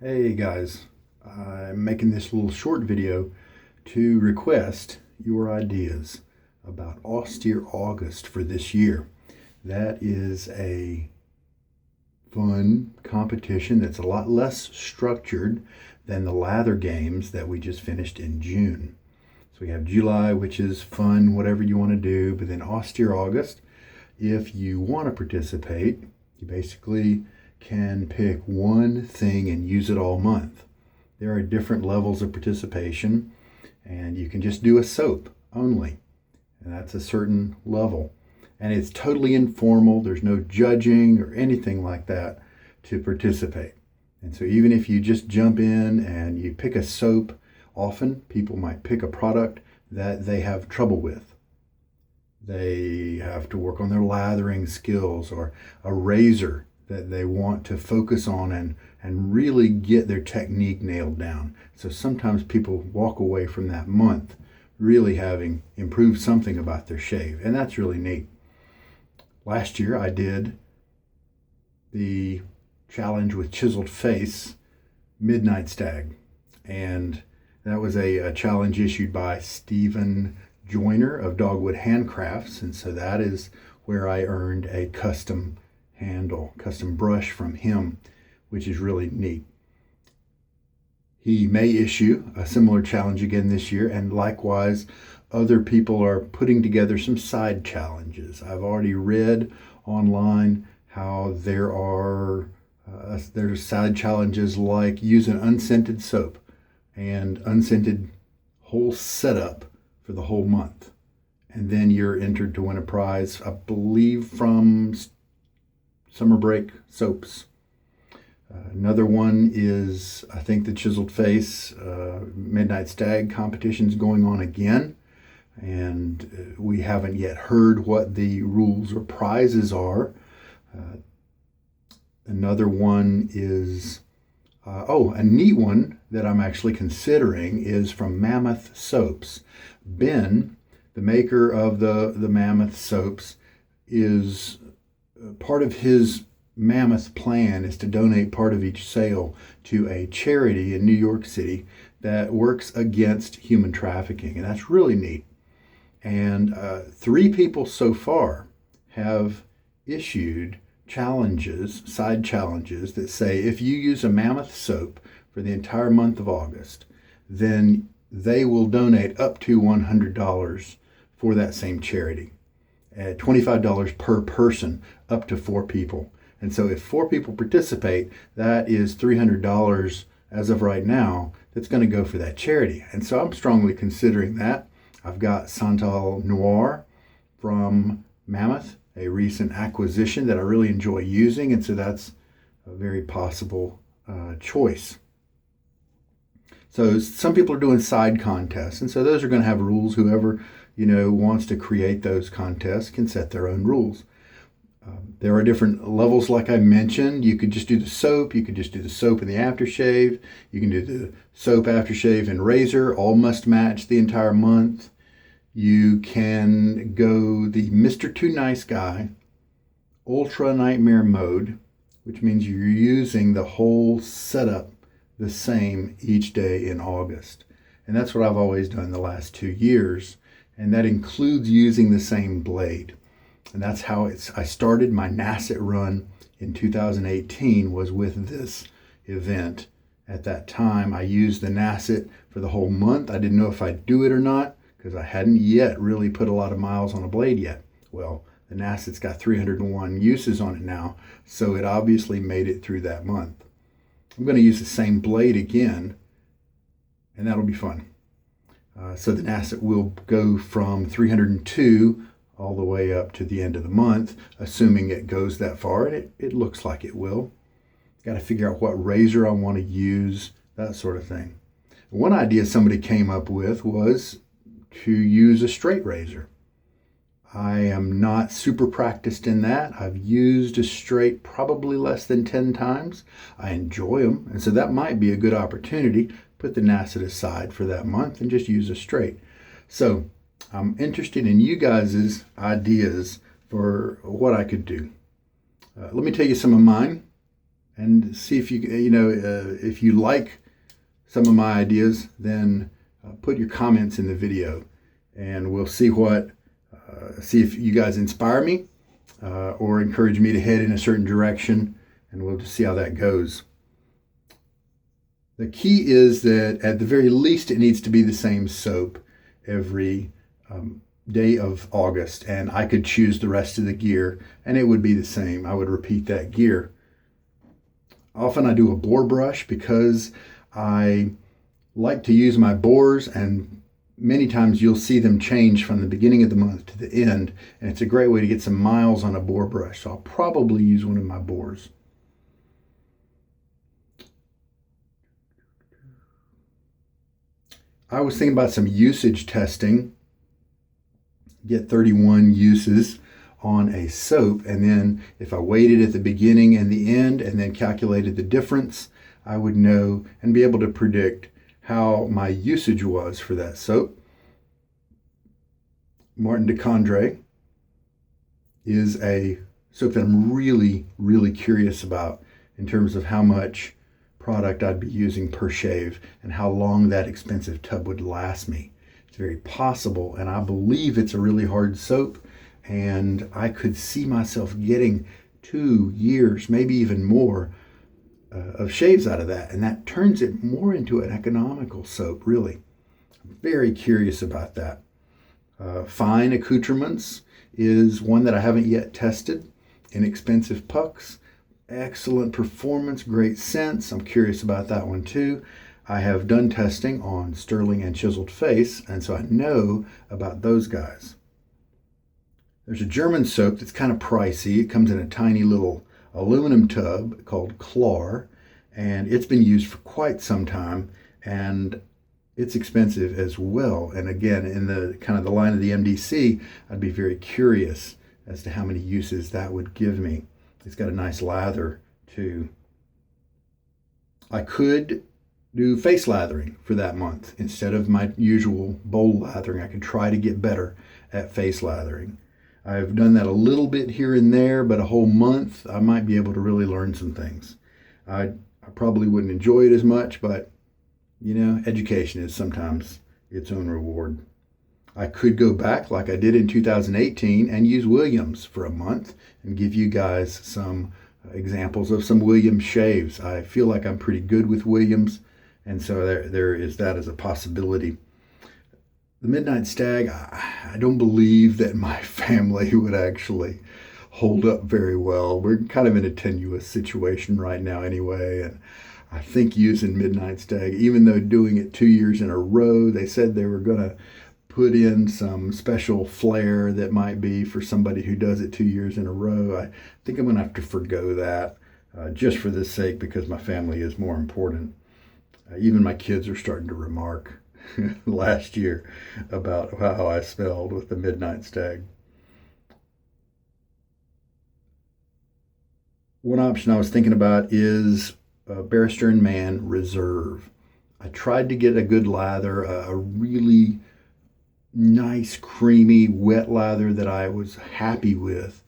Hey guys, I'm making this little short video to request your ideas about Austere August for this year. That is a fun competition that's a lot less structured than the lather games that we just finished in June. So we have July, which is fun, whatever you want to do, but then Austere August, if you want to participate, you basically can pick one thing and use it all month. There are different levels of participation, and you can just do a soap only, and that's a certain level. And it's totally informal, there's no judging or anything like that to participate. And so even if you just jump in and you pick a soap, often people might pick a product that they have trouble with. They have to work on their lathering skills, or a razor that they want to focus on and really get their technique nailed down. So sometimes people walk away from that month really having improved something about their shave, and that's really neat. Last year I did the challenge with chiseled face midnight stag, and that was a challenge issued by Stephen Joyner of Dogwood Handcrafts, and so that is where I earned a custom handle, custom brush from him, which is really neat. He may issue a similar challenge again this year, and likewise other people are putting together some side challenges. I've already read online how there's side challenges like use an unscented soap and unscented whole setup for the whole month, and then you're entered to win a prize, I believe from summer break soaps. Another one is, I think, the chiseled face midnight stag competition's going on again, and we haven't yet heard what the rules or prizes are. Another one is a neat one that I'm actually considering is from Mammoth Soaps. Ben, the maker of the Mammoth Soaps, is part of his Mammoth plan is to donate part of each sale to a charity in New York City that works against human trafficking, and that's really neat. And 3 people so far have issued challenges, side challenges, that say if you use a Mammoth soap for the entire month of August, then they will donate up to $100 for that same charity, at $25 per person, up to 4 people. And so if 4 people participate, that is $300 as of right now that's going to go for that charity. And so I'm strongly considering that. I've got Santal Noir from Mammoth, a recent acquisition that I really enjoy using, and so that's a very possible choice. So some people are doing side contests, and so those are going to have rules. Whoever wants to create those contests can set their own rules. There are different levels, like I mentioned. You could just do the soap. You could just do the soap and the aftershave. You can do the soap, aftershave, and razor. All must match the entire month. You can go the Mr. Too Nice Guy Ultra Nightmare mode, which means you're using the whole setup the same each day in August. And that's what I've always done the last 2 years. And that includes using the same blade. And that's how I started my Nasset run in 2018, was with this event. At that time, I used the Nasset for the whole month. I didn't know if I'd do it or not, because I hadn't yet really put a lot of miles on a blade yet. Well, the Nasset's got 301 uses on it now, so it obviously made it through that month. I'm going to use the same blade again, and that'll be fun. So the Nasset will go from 302 all the way up to the end of the month, assuming it goes that far, and it looks like it will. Got to figure out what razor I want to use, that sort of thing. One idea somebody came up with was to use a straight razor. I am not super practiced in that. I've used a straight probably less than 10 times. I enjoy them, and so that might be a good opportunity. Put the Nasset aside for that month and just use a straight. So I'm interested in you guys' ideas for what I could do. Let me tell you some of mine, and see if if you like some of my ideas, then put your comments in the video, and we'll see if you guys inspire me or encourage me to head in a certain direction, and we'll just see how that goes. The key is that at the very least it needs to be the same soap every day of August, and I could choose the rest of the gear and it would be the same. I would repeat that gear. Often I do a bore brush because I like to use my bores, and many times you'll see them change from the beginning of the month to the end, and it's a great way to get some miles on a bore brush. So I'll probably use one of my bores. I was thinking about some usage testing. Get 31 uses on a soap, and then if I weighted at the beginning and the end and then calculated the difference, I would know and be able to predict how my usage was for that soap. Martin de Condré is a soap that I'm really, really curious about in terms of how much product I'd be using per shave and how long that expensive tub would last me. It's very possible, and I believe it's a really hard soap, and I could see myself getting 2 years, maybe even more, of shaves out of that, and that turns it more into an economical soap, really. I'm very curious about that. Fine accoutrements is one that I haven't yet tested. Inexpensive pucks, excellent performance, great scents. I'm curious about that one too. I have done testing on sterling and chiseled face, and so I know about those guys. There's a German soap that's kind of pricey. It comes in a tiny little aluminum tub called Klar, and it's been used for quite some time, and it's expensive as well. And again, in the kind of the line of the MDC, I'd be very curious as to how many uses that would give me. It's got a nice lather too. I could do face lathering for that month instead of my usual bowl lathering. I could try to get better at face lathering. I've done that a little bit here and there, but a whole month, I might be able to really learn some things. I probably wouldn't enjoy it as much, but education is sometimes its own reward. I could go back like I did in 2018 and use Williams for a month and give you guys some examples of some Williams shaves. I feel like I'm pretty good with Williams, and so there is that as a possibility. The Midnight Stag, I don't believe that my family would actually hold up very well. We're kind of in a tenuous situation right now anyway, and I think using Midnight Stag, even though doing it 2 years in a row, they said they were going to put in some special flair that might be for somebody who does it 2 years in a row. I think I'm going to have to forgo that just for this sake, because my family is more important. Even my kids are starting to remark last year about how I spelled with the Midnight Stag. One option I was thinking about is Barrister and Man Reserve. I tried to get a good lather, a really nice, creamy, wet lather that I was happy with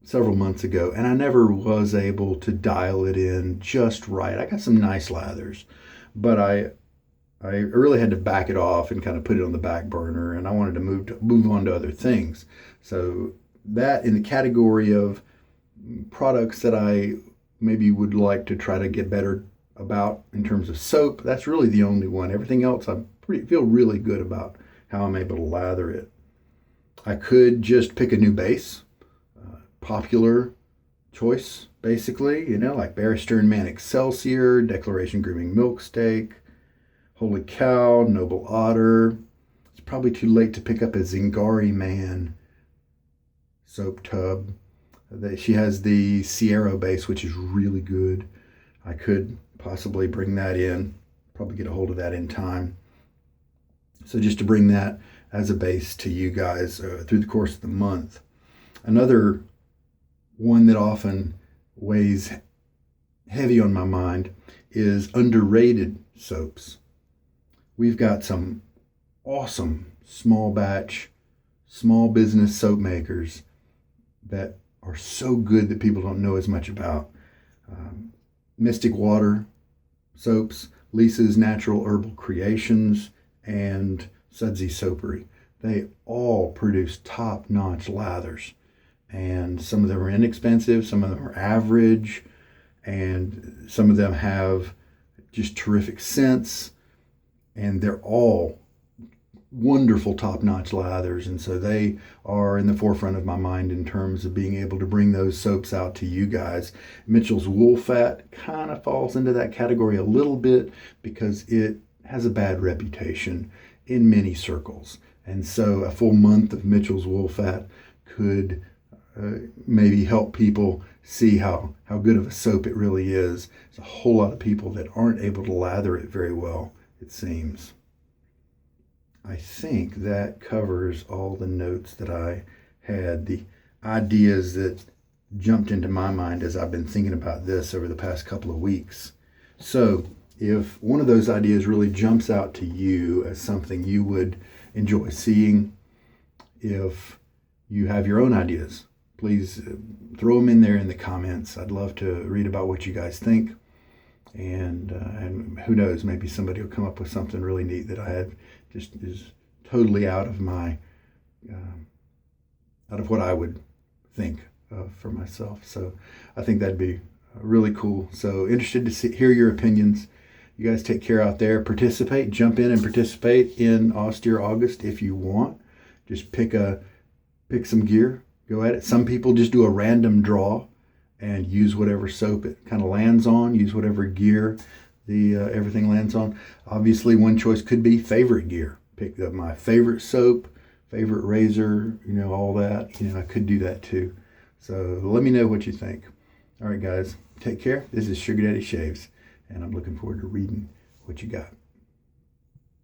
several months ago, and I never was able to dial it in just right. I got some nice lathers, but I really had to back it off and kind of put it on the back burner, and I wanted to move on to other things. So that, in the category of products that I maybe would like to try to get better about in terms of soap, that's really the only one. Everything else I feel really good about how I'm able to lather it. I could just pick a new base, popular choice basically, like Barrister and Man Excelsior, Declaration Grooming Milk Steak, Holy Cow, Noble Otter. It's probably too late to pick up a Zingari Man soap tub. She has the Sierra base, which is really good. I could possibly bring that in, probably get a hold of that in time. So just to bring that as a base to you guys through the course of the month. Another one that often weighs heavy on my mind is underrated soaps. We've got some awesome small batch, small business soap makers that are so good that people don't know as much about. Mystic Water soaps, Lisa's Natural Herbal Creations, and Sudsy Soapery. They all produce top-notch lathers. And some of them are inexpensive, some of them are average, and some of them have just terrific scents, and they're all wonderful top-notch lathers, and so they are in the forefront of my mind in terms of being able to bring those soaps out to you guys. Mitchell's Wool Fat kind of falls into that category a little bit because it has a bad reputation in many circles, and so a full month of Mitchell's Wool Fat could maybe help people see how good of a soap it really is. There's a whole lot of people that aren't able to lather it very well, it seems. I think that covers all the notes that I had, the ideas that jumped into my mind as I've been thinking about this over the past couple of weeks. So if one of those ideas really jumps out to you as something you would enjoy seeing, if you have your own ideas, please throw them in there in the comments. I'd love to read about what you guys think. And who knows, maybe somebody will come up with something really neat that I had just is totally out of my out of what I would think of for myself. So I think that'd be really cool. So interested to hear your opinions. You guys take care out there. Participate, jump in and participate in Austere August if you want. Just pick some gear, go at it. Some people just do a random draw and use whatever soap it kind of lands on, use whatever gear everything lands on. Obviously, one choice could be favorite gear. Pick up my favorite soap, favorite razor, all that. I could do that too. So let me know what you think. All right, guys, take care. This is Sugar Daddy Shaves, and I'm looking forward to reading what you got.